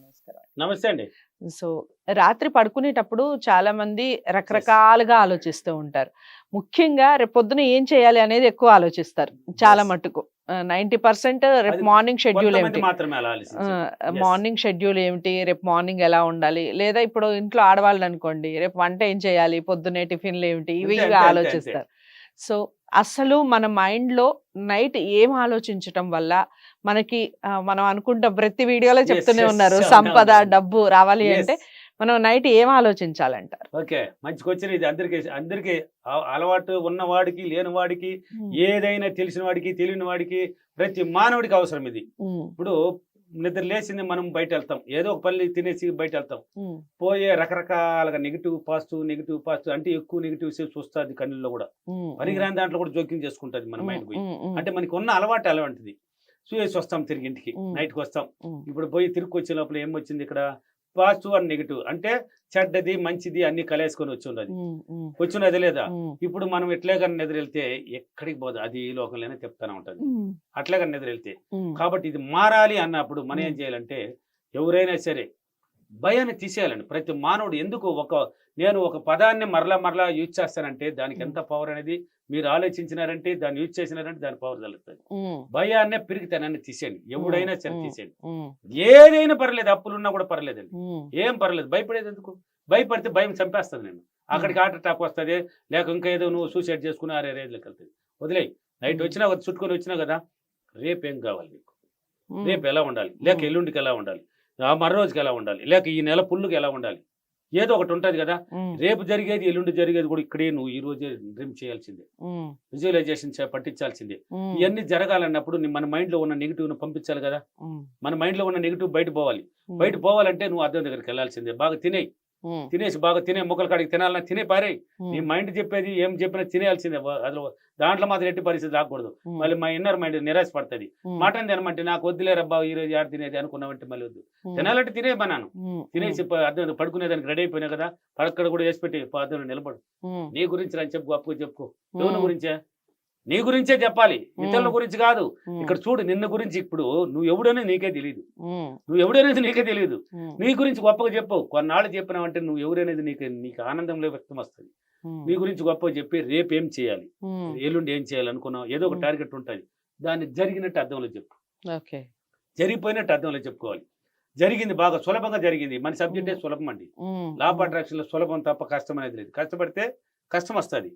నమస్కారం. నమస్తే అండి. సో, రాత్రి పడుకునేటప్పుడు చాలా మంది రకరకాలుగా ఆలోచిస్తూ ఉంటారు. ముఖ్యంగా రేపొద్దున ఏం చేయాలి అనేది ఎక్కువ ఆలోచిస్తారు. చాలా యెస్. మట్టుకు. 90% రేపు అది మార్నింగ్ షెడ్యూల్ కొంతమంది ఏమిటి? మాత్రమే అలా ఆలోచించేది. యెస్. మార్నింగ్ షెడ్యూల్ ఏమిటి? రేపు మార్నింగ్ ఎలా ఉండాలి? లేదా ఇప్పుడు ఇంట్లో ఆడవాళ్ళనుకోండి, రేపు వంట ఏం చేయాలి? పొద్దున్నే టిఫిన్‌లేమిటి? ఇవి అంతే, ఇవి అంతే, అంతే, అంతే. ఆలోచిస్తారు. సో, అసలు మన మైండ్‌లో నైట్ ఏం ఆలోచించటం వల్ల మనకి మనం అనుకుంటాం ప్రతి వీడియోలో యెస్, చెప్తూనే యెస్. ఉన్నారు. సంపద, అవునవునవును. డబ్బు రావాలి అంటే యెస్. మనం నైట్ ఏం ఆలోచించాలంటారు? ఓకే. మంచి క్వెషన్ ఇది. అందరికి అలవాటు ఉన్నవాడికి, లేనివాడికి, హ్మ్. ఏదైనా తెలిసిన వాడికి, తెలియని వాడికి, ప్రతి మానవుడికి అవసరం ఇది. హ్మ్. ఇప్పుడు నిద్ర లేచింది మనం బయటెళ్తాం. ఏదో ఒక పల్లి తినేసి బయటెళ్తాం. హ్మ్. పోయే రకరకాలుగా నెగెటివ్ పాజిటివ్ అంటే ఎక్కువ నెగెటివ్స్ చూస్తది కళ్ళల్లో కూడా. హ్మ్. పనికిరాని దాంట్లో కూడా జోక్యం చేసుకుంటది మన హ్మ్. మైండ్ పోయి. హ్మ్. హ్మ్. అంటే మనకి ఉన్న అలవాటు అలాంటిది. చూసేసి వస్తాం తిరిగి ఇంటికి. హ్మ్. నైట్‌కి వస్తాం. హ్మ్. ఇప్పుడు పోయి తిరుక్కొచ్చే లోపల ఏమొచ్చింది ఇక్కడ? Positive and negative. అంటే చెడ్డది, మంచిది అన్నీ కలేసుకొని వచ్చున్నది. హ్మ్. హ్మ్. వచ్చున్నదా లేదా? హ్మ్. ఇప్పుడు మనం ఇట్లే గాని నిద్రెళ్తే ఎక్కడికి పోదు. అది ఈ లోకంలోనే తిప్పుతానే ఉంటది. హ్మ్. అట్లే గాని నిద్రెళ్తే. హ్మ్. కాబట్టి ఇది మారాలి అన్నప్పుడు మనం ఏం హ్మ్. చేయాలంటే ఎవరైనా సరే భయాన్ని తీసేయాలండి. ప్రతి మానవుడు ఎందుకు నేను ఒక పదాన్ని మరలా యూజ్ చేస్తానంటే దానికి హ్మ్. ఎంత పవర్ అనేది మీరు ఆలోచించినారంటే దాన్ని యూజ్ చేసినారంటే దాని పవర్ తెలుస్తది. హ్మ్. భయాన్నే పిరికితనాన్ని తీసేయండి. హ్మ్. ఎవడైనా సరే హ్మ్. తీసేయండి. హ్మ్. ఏదైనా పర్లేదు అప్పులున్నా కూడా పర్లేదండి. హ్మ్. ఏం పర్లేదు. భయపడేది ఎందుకు? భయపడితే భయం చంపేస్తది నిన్ను. అక్కడికి హార్ట్ అటాక్ వస్తది. లేక ఇంకా ఏదో నువ్వు సూసైడ్ చేసుకుని అరే రేంజ్‌లోకెళ్తది. వదిలేయ్. నైట్ వచ్చినా చుట్టుకొని వచ్చినా కదా! రేపేం కావాలి నీకు? హ్మ్. రేపు ఎలా ఉండాలి? లేక హ్మ్. ఎల్లుండికి ఎలా ఉండాలి? ఆ మర్రోజుకి ఎలా ఉండాలి? లేక ఈ నెల ఫుల్‌గా ఎలా ఉండాలి? ఏదో ఒకటి ఉంటది కదా! హ్మ్. రేపు జరిగేది, ఎల్లుండి జరిగేది కూడా ఇక్కడే నువ్వు ఈ రోజే డ్రీమ్ చేయాల్సిందే. హ్మ్. విజువలైజేషన్ పట్టించాల్సిందే. హ్మ్. ఇయన్నీ జరగాలన్నప్పుడు మన మైండ్‌లో ఉన్న నెగెటివ్‌ని పంపించాలి కదా! హ్మ్. మన మైండ్‌లో ఉన్న నెగెటివ్ బయట పోవాలి. హ్మ్. బయట పోవాలంటే నువ్వు అద్దం దగ్గరికెళ్ళాల్సిందే. బాగా తినేయి. హ్మ్. తినేసి బాగా తినే మొక్కల కాడికి తినాలన్నా తిని పారేయి. నీ హ్మ్. మైండ్ చెప్పేది ఏం చెప్పినా తినేయాల్సిందే. అసలు దాంట్లో మాత్రం ఎట్టి పరిస్థితి రాకూడదు. హ్మ్. మళ్ళీ మా ఇన్నర్ మైండ్ నిరాశ పడతది. హ్మ్. మటన్ తినమంటే నాకు వద్దులేరబ్బా ఈరోజు ఏడ తినేది అనుకున్నావంటే మళ్ళీ వద్దు. హ్మ్. తినాలంటే తినేయమన్నాను. హ్మ్. హ్మ్. తినేసి అద్దం పడుకునేదానికి రెడీ అయిపోయినా కదా! పడక్కడ కూడా ఏసి పెట్టి అద్దంలో నిలబడు. హ్మ్. నీ గురించి రా చెప్పు గొప్పగా చెప్పుకో. ఎవరి హ్మ్. గురించే? నీ గురించే చెప్పాలి. ఇతరుల హ్మ్. గురించి కాదు. హ్మ్. ఇక్కడ చూడు నిన్ను గురించి ఇప్పుడు నువ్వెవడనేది నీకే తెలీదు. హ్మ్. నువ్వెవడనేది నీకే తెలీదు. హ్మ్. నీ గురించి గొప్పగా చెప్పు. కొన్నాళ్ళు చెప్పినావంటే నువ్వెవరనేది నీకు ఆనందంలో వ్యక్తమొస్తది. హ్మ్. నీ గురించి గొప్పగా చెప్పి రేపేం చేయాలి? హ్మ్. ఎల్లుండి ఏం చేయాలనుకున్నావు? ఏదో ఒక హ్మ్. టార్గెట్ ఉంటది. దాన్ని జరిగినట్టు అర్థంలో చెప్పు. ఓకే. జరిగిపోయినట్టు అర్థంలో చెప్పుకోవాలి. జరిగింది బాగా సులభంగా జరిగింది. మన సబ్జెక్టే హ్మ్. సులభమండి. హ్మ్. లా ఆఫ్ హ్మ్. అట్రాక్షన్‌లో సులభం తప్ప కష్టం అనేది లేదు. కష్టపడితే కష్టమొస్తది.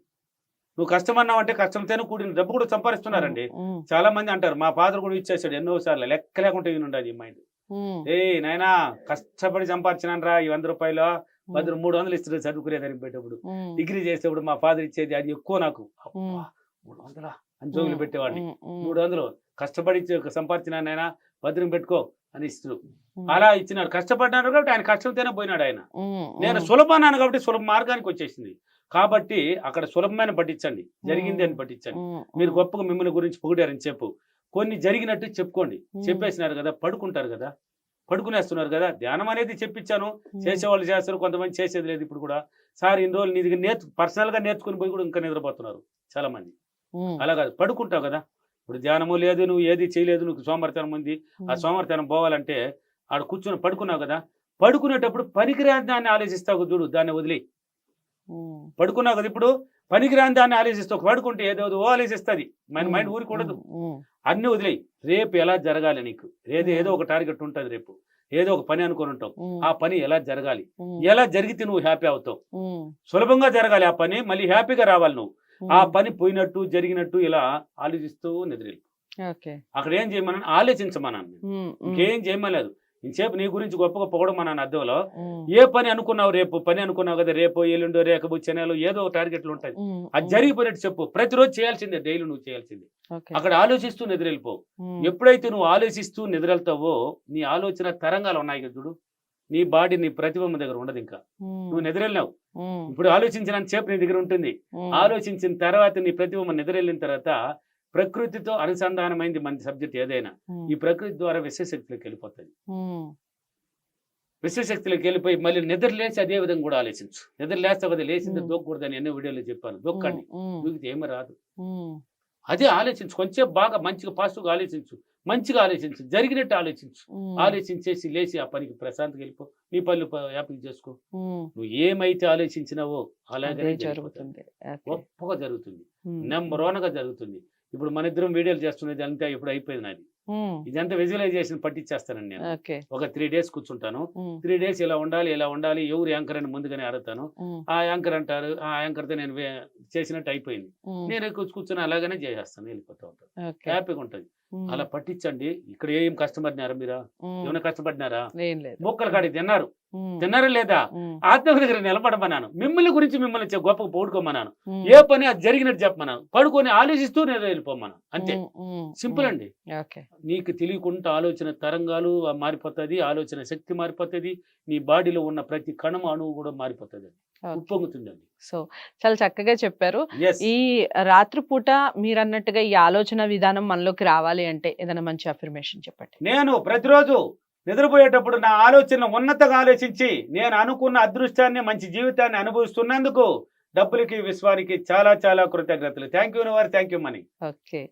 నువ్వు కష్టమన్నావంటే కష్టంతోనే కూడిన డబ్బు కూడా హ్మ్. సంపాదిస్తున్నారండి. హ్మ్. చాలా మంది అంటారు. మా ఫాదర్ కూడా ఇచ్చేసాడు ఎన్నో సార్లు. లెక్క లేకుండా ఈనుండాది ఈ మైండ్. హ్మ్. "ఏయ్ నాయనా కష్టపడి సంపాదించినానురా ఈ రూ. 100 హ్మ్. 300 ఇస్తున్నాడు చదువుకునేదానికి పోయేటప్పుడు. హ్మ్. డిగ్రీ చేసేటప్పుడు మా ఫాదర్ ఇచ్చేది అది ఎక్కువ నాకు. హ్మ్. అబ్బా! 300 అని జోబులో హ్మ్. పెట్టేవాడిని. హ్మ్. హ్మ్. 300 కష్టపడి సంపాదించినాను నాయనా భద్రం పెట్టుకో అని ఇస్తరు. హ్మ్. అలా ఇచ్చినాడు. కష్టపడ్డాడు కాబట్టి ఆయన కష్టంతోనే పోయినాడాయన. హ్మ్. నేను హ్మ్. సులభమన్నాను కాబట్టి సులభ మార్గానికి వచ్చేసింది. కాబట్టి అక్కడ సులభమైన పట్టించండి. జరిగింది హ్మ్. అని పట్టించండి. హ్మ్. మీరు హ్మ్. గొప్పగా మిమ్మల్ని గురించి పొగిడారని చెప్పు. కొన్ని జరిగినట్టు చెప్పుకోండి. హ్మ్. చెప్పేసినారు గదా! పడుకుంటారు గదా! పడుకునేస్తున్నారు గదా! ధ్యానం అనేది చెప్పించాను. హ్మ్. చేసేవాళ్ళు చేస్తారు. కొంతమంది చేసేది లేదు ఇప్పుడు కూడా. సార్ ఇన్ని రోజులు నీ దగ్గర పర్సనల్‌గా నేర్చుకొని పోయి కూడా ఇంకా నిద్రపోతున్నారు చాలామంది. హ్మ్. అలా కాదు పడుకుంటావు గదా! ఇప్పుడు ధ్యానము లేదు, నువ్వు ఏది చేయలేదు, నీకు సోమరితనం ఉంది. ఆ హ్మ్. సోమరితనం పోవాలంటే ఆడ కూర్చొని పడుకున్నావు గదా! పడుకునేటప్పుడు పనికిరాని దాన్ని ఆలోచిస్తావు చూడు దాన్ని వదిలేయి. హ్మ్. పడుకున్నావు కదా ఇప్పుడు పనికిరాని దాన్ని ఆలోచిస్తావు. పడుకుంటే ఏదేదో ఆలోచిస్తది. మన హ్మ్. మైండ్ ఊరికుండదు. హ్మ్. హ్మ్. అన్నీ వదిలేయి. రేపు ఎలా జరగాలి నీకు? ఏదో హ్మ్. ఒక టార్గెట్ ఉంటది రేపు. ఏదో ఒక పని అనుకోనుంటావు. హ్మ్. ఆ పని ఎలా జరగాలి? హ్మ్. ఎలా జరిగితే నువ్వు హ్యాపీ అవుతావు? హ్మ్. సులభంగా జరగాలి ఆ పని. మళ్ళీ హ్యాపీగా రావాలి నువ్వు. ఆ హ్మ్. పని పోయినట్టు, జరిగినట్టు ఇలా ఆలోచిస్తూ నిద్రెళ్ళు. ఓకే. అక్కడ ఏం చేయమన్నాను? ఆలోచించమన్నాను నేను. హ్మ్. హ్మ్. ఇంకేం చేయమనలేదు. ఇంతసేపు నీ గురించి గొప్పగా పొగడమన్నాను అద్దంలో. హ్మ్. ఏ పని అనుకున్నావు రేపు? పని అనుకున్నావు కదా! రేపో, ఎల్లుండో, రేపొచ్చే నెలో ఏదో ఒక టార్గెట్‌లుంటాయి. హ్మ్. అది హ్మ్. జరిగిపోయినట్టు చెప్పు. ప్రతిరోజు చేయాల్సిందే. డైలీ నువ్వు చేయాల్సిందే. ఓకే. అక్కడ ఆలోచిస్తూ నిద్రెళ్ళిపో. హ్మ్. ఎప్పుడైతే నువ్వు ఆలోచిస్తూ నిద్రెళ్తావో, నీ ఆలోచన తరంగాలున్నాయి కదా చూడు. నీ బాడీ నీ ప్రతిబింబం దగ్గర ఉండదింకా. హ్మ్. నువ్వు నిద్రెళ్ళావు. హ్మ్. ఇప్పుడు ఆలోచించినంత సేపు నీ దగ్గర ఉంటుంది. హ్మ్. ఆలోచించిన తర్వాత నీ ప్రతిబింబం నిద్రెళ్ళిన తర్వాత ప్రకృతితో అనుసంధానమైంది మన సబ్జెక్ట్ ఏదైనా. హ్మ్. ఈ ప్రకృతి ద్వారా విశ్వశక్తిలోకెళ్ళిపోతది. హ్మ్. విశ్వశక్తిలోకెళ్ళిపోయి మళ్ళీ నిద్ర లేచి అదే విధంగా కూడా ఆలోచించు. నిద్ర లేస్తావు కదా! లేచిందే హ్మ్. దూకకూడదని ఎన్నో వీడియోలో చెప్పాను. హ్మ్. దూక్కండి. హ్మ్. దూకితే ఏమి రాదు. హ్మ్. అదే ఆలోచించు, కొంచెం బాగా మంచిగా పాజిటివ్గా ఆలోచించు, మంచిగా ఆలోచించు, జరిగినట్టు ఆలోచించు. ఆలోచించేసి లేచి ఆ పనికి ప్రశాంతంగా వెళ్ళిపో, నీ పనులు హ్యాపీగా చేసుకో. నువ్వు ఏమైతే ఆలోచించినావో అలాగే అదే జరుగుతుంది, జరుగుతుంది. ఓకే. గొప్పగా జరుగుతుంది, ఉమ్, నెంబర్ వన్ గా జరుగుతుంది. ఇప్పుడు మన ఇద్దరం వీడియోలు చేస్తున్నది అంతా ఇప్పుడు అయిపోయింది నాది. ఉమ్, ఇదంతా విజువలైజేషన్ పట్టించేస్తానండి నేను. ఓకే. ఒక 3 days కూర్చుంటాను. ఉమ్, 3 days ఇలా ఉండాలి, ఇలా ఉండాలి, ఎవరు యాంకర్ అని ముందుగానే అడుగుతాను. ఉమ్, ఆ యాంకర్ అంటారు, ఆ యాంకర్తో నేను చేసినట్టు అయిపోయింది. ఉమ్, నేను కూర్చొని అలాగనే చేసేస్తాను, వెళ్ళిపోతూ ఉంటాను, ఓకే. హ్యాపీగా ఉంటుంది. ఉమ్, అలా పట్టించండి. ఇక్కడ ఏం కష్టపడినారా మీరా? ఉమ్, ఏమైనా కష్టపడినారా? ఏం లేదు. మొక్కలు కాడి తిన్నారు, ఉమ్, తిన్నారా లేదా? ఉమ్, ఆత్మ దగ్గర నిలబడమన్నాను, మిమ్మల్ని గురించి మిమ్మల్ని గొప్పగా పౌడుకోమన్నాను, ఉమ్, ఏ పని అది జరిగినట్టు చెప్పమన్నాను, పడుకొని ఆలోచిస్తూ నేను వెళ్ళిపోమన్నాను, అంతే. ఉమ్, ఉమ్, సింపుల్ ఉమ్, అండి. ఓకే. నీకు తెలియకుండా ఆలోచన తరంగాలు మారిపోతుంది, ఆలోచన శక్తి మారిపోతుంది, నీ బాడీలో ఉన్న ప్రతి కణం అణువు కూడా మారిపోతుంది, ఓకే. ఉప్పొంగుతుందండి. సో చాలా చక్కగా చెప్పారు. Yes. ఈ రాత్రిపూట మీరు అన్నట్టుగా ఈ ఆలోచన విధానం మనలోకి రావాలి అంటే ఏదైనా మంచి అఫర్మేషన్ చెప్పండి. నేను ప్రతిరోజు నిద్రపోయేటప్పుడు నా ఆలోచన ఉన్నతంగా ఆలోచించి నేను అనుకున్న అదృష్టాన్ని, మంచి జీవితాన్ని అనుభవిస్తున్నందుకు డబ్బులకి, విశ్వానికి చాలా చాలా కృతజ్ఞతలు. Thank you universe, thank you money. Okay.